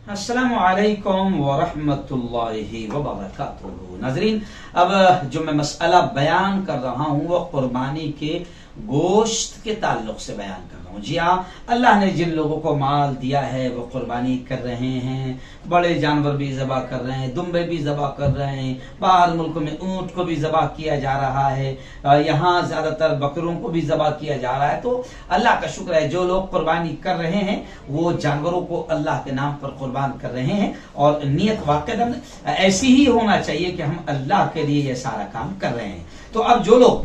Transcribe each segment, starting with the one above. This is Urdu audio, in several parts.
السلام علیکم ورحمۃ اللہ وبرکاتہ۔ ناظرین، اب جو میں مسئلہ بیان کر رہا ہوں وہ قربانی کے گوشت کے تعلق سے بیان کر رہا ہوں۔ جی ہاں، اللہ نے جن لوگوں کو مال دیا ہے وہ قربانی کر رہے ہیں، بڑے جانور بھی ذبح کر رہے ہیں، دمبے بھی ذبح کر رہے ہیں، باہر ملک میں اونٹ کو بھی ذبح کیا جا رہا ہے، یہاں زیادہ تر بکروں کو بھی ذبح کیا جا رہا ہے۔ تو اللہ کا شکر ہے، جو لوگ قربانی کر رہے ہیں وہ جانوروں کو اللہ کے نام پر قربان کر رہے ہیں، اور نیت واقعاً ایسی ہی ہونا چاہیے کہ ہم اللہ کے لیے یہ سارا کام کر رہے ہیں۔ تو اب جو لوگ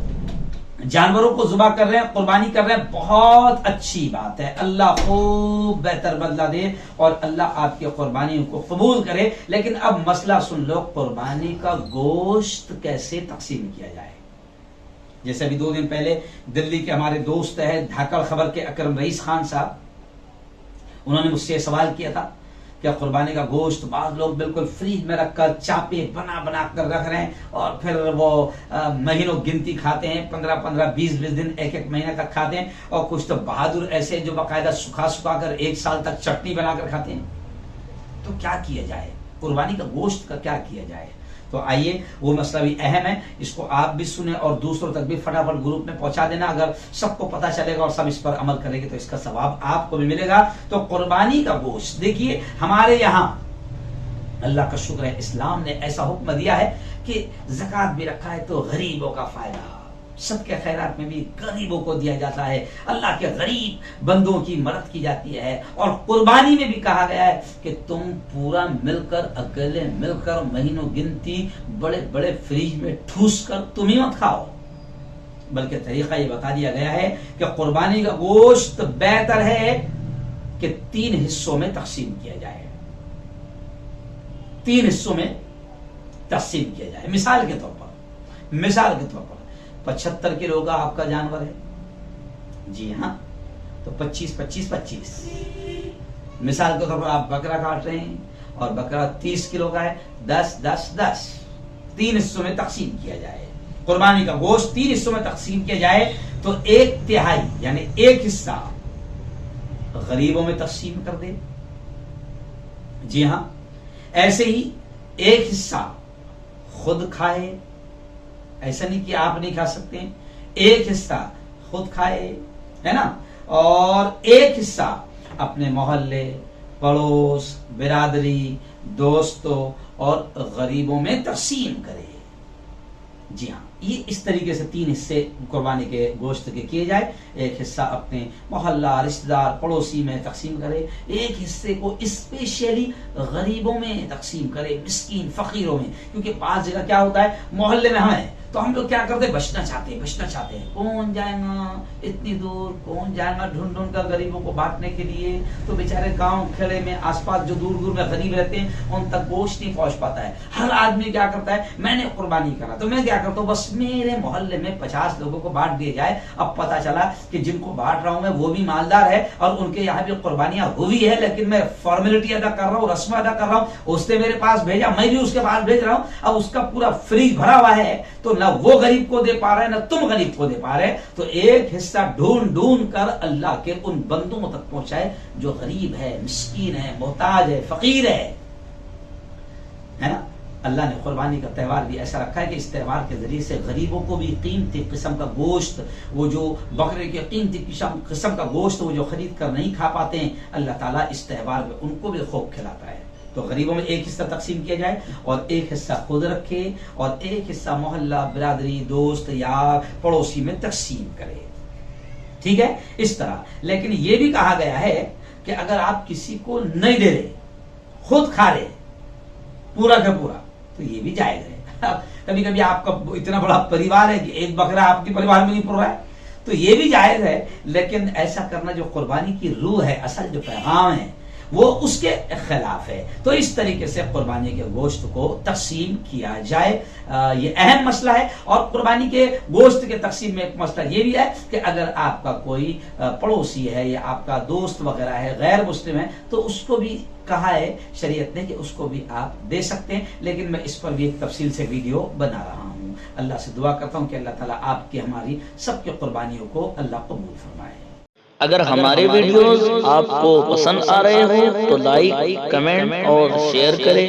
جانوروں کو ذبح کر رہے ہیں، قربانی کر رہے ہیں، بہت اچھی بات ہے، اللہ خوب بہتر بدلہ دے اور اللہ آپ کی قربانیوں کو قبول کرے۔ لیکن اب مسئلہ سن لو، قربانی کا گوشت کیسے تقسیم کیا جائے۔ جیسے ابھی 2 دن پہلے دلی کے ہمارے دوست ہے دھاکڑ خبر کے اکرم رئیس خان صاحب، انہوں نے مجھ سے سوال کیا تھا کہ قربانی کا گوشت بعض لوگ بالکل فریج میں رکھ کر چاپے بنا کر رکھ رہے ہیں، اور پھر وہ مہینوں گنتی کھاتے ہیں، 15 20 دن، ایک مہینے تک کھاتے ہیں، اور کچھ تو بہادر ایسے جو باقاعدہ سکھا کر 1 سال تک چٹنی بنا کر کھاتے ہیں۔ تو کیا کیا جائے، قربانی کا گوشت کا کیا کیا جائے؟ تو آئیے، وہ مسئلہ بھی اہم ہے، اس کو آپ بھی سنیں اور دوسروں تک بھی فٹافٹ گروپ میں پہنچا دینا۔ اگر سب کو پتہ چلے گا اور سب اس پر عمل کریں گے تو اس کا ثواب آپ کو بھی ملے گا۔ تو قربانی کا گوشت دیکھیے، ہمارے یہاں اللہ کا شکر ہے اسلام نے ایسا حکم دیا ہے کہ زکوٰۃ بھی رکھا ہے تو غریبوں کا فائدہ، سب کے خیرات میں بھی غریبوں کو دیا جاتا ہے، اللہ کے غریب بندوں کی مدد کی جاتی ہے، اور قربانی میں بھی کہا گیا ہے کہ تم پورا مل کر، اکیلے مل کر مہینوں گنتی بڑے بڑے فریج میں ٹھوس کر تم ہی مت کھاؤ، بلکہ طریقہ یہ بتا دیا گیا ہے کہ قربانی کا گوشت بہتر ہے کہ 3 حصوں میں تقسیم کیا جائے، 3 حصوں میں تقسیم کیا جائے۔ مثال کے طور پر 75 کلو کا آپ کا جانور ہے، جی ہاں، تو 25 مثال کے طور پر آپ بکرا کاٹ رہے ہیں اور بکرا 30 کلو کا ہے، 10 3 حصوں میں تقسیم کیا جائے۔ قربانی کا گوشت 3 حصوں میں تقسیم کیا جائے تو 1/3 یعنی 1 حصہ غریبوں میں تقسیم کر دے، جی ہاں، ایسے ہی 1 حصہ خود کھائے، ایسا نہیں کہ آپ نہیں کھا سکتے، 1 حصہ خود کھائے، ہے نا، اور 1 حصہ اپنے محلے، پڑوس، برادری، دوستوں اور غریبوں میں تقسیم کرے۔ جی ہاں، یہ اس طریقے سے 3 حصے قربانی کے گوشت کے کیے جائے، 1 حصہ اپنے محلہ، رشتہ دار، پڑوسی میں تقسیم کرے، 1 حصے کو اسپیشلی غریبوں میں تقسیم کرے، مسکین فقیروں میں، کیونکہ بعض جگہ کیا ہوتا ہے، محلے میں ہمیں تو ہم لوگ کیا کرتے ہیں، بچنا چاہتے ہیں، کون جائے گا اتنی دور، کون جائے گا ڈھونڈ کر غریبوں کو بانٹنے کے لیے، تو بیچارے گاؤں کھڑے میں آس پاس جو دور میں غریب رہتے ہیں ان تک گوشت نہیں پہنچ پاتا ہے۔ ہر آدمی کیا کرتا ہے، میں نے قربانی کرا تو میں کیا کرتا ہوں، بس میرے محلے میں 50 لوگوں کو بانٹ دیا جائے۔ اب پتا چلا کہ جن کو بانٹ رہا ہوں میں وہ بھی مالدار ہے اور ان کے یہاں بھی قربانیاں ہوئی ہے، لیکن میں فارمیلٹی ادا کر رہا ہوں، رسم ادا کر رہا ہوں، اس نے میرے پاس بھیجا، میں بھی اس کے پاس بھیج رہا ہوں، اب اس کا پورا فریج بھرا ہوا ہے، تو نہ وہ غریب کو دے پا رہے نہ تم غریب کو دے پا رہے، تو 1 حصہ ڈھونڈ کر اللہ کے ان بندوں تک پہنچائے جو غریب ہے، مسکین ہے، محتاج ہے، فقیر ہے نا۔ اللہ نے قربانی کا تہوار بھی ایسا رکھا ہے کہ اس تہوار کے ذریعے سے غریبوں کو بھی قیمتی قسم کا گوشت، وہ جو بکرے کے قیمتی قسم کا گوشت وہ جو خرید کر نہیں کھا پاتے ہیں، اللہ تعالیٰ اس تہوار میں ان کو بھی خوب کھلاتا ہے۔ تو غریبوں میں 1 حصہ تقسیم کیا جائے اور 1 حصہ خود رکھے اور 1 حصہ محلہ، برادری، دوست یا پڑوسی میں تقسیم کرے، ٹھیک ہے، اس طرح۔ لیکن یہ بھی کہا گیا ہے کہ اگر آپ کسی کو نہیں دے رہے، خود کھا رہے پورا کا پورا، تو یہ بھی جائز ہے۔ کبھی کبھی آپ کا اتنا بڑا پریوار ہے کہ 1 بکرا آپ کے پریوار میں نہیں پڑ رہا ہے، تو یہ بھی جائز ہے، لیکن ایسا کرنا جو قربانی کی روح ہے، اصل جو پیغام ہے، وہ اس کے خلاف ہے۔ تو اس طریقے سے قربانی کے گوشت کو تقسیم کیا جائے، یہ اہم مسئلہ ہے۔ اور قربانی کے گوشت کے تقسیم میں ایک مسئلہ یہ بھی ہے کہ اگر آپ کا کوئی پڑوسی ہے یا آپ کا دوست وغیرہ ہے، غیر مسلم ہے، تو اس کو بھی کہا ہے شریعت نے کہ اس کو بھی آپ دے سکتے ہیں، لیکن میں اس پر بھی ایک تفصیل سے ویڈیو بنا رہا ہوں۔ اللہ سے دعا کرتا ہوں کہ اللہ تعالیٰ آپ کی، ہماری سب کی قربانیوں کو اللہ قبول فرمائے۔ اگر ہمارے ویڈیوز آپ کو پسند آ رہے ہو تو لائک، کمنٹ اور شیئر کریں،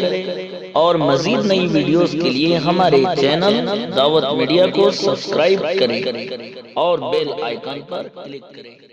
اور مزید نئی ویڈیوز کے لیے ہمارے چینل دعوت میڈیا کو سبسکرائب کریں اور بیل آئیکن پر کلک کریں۔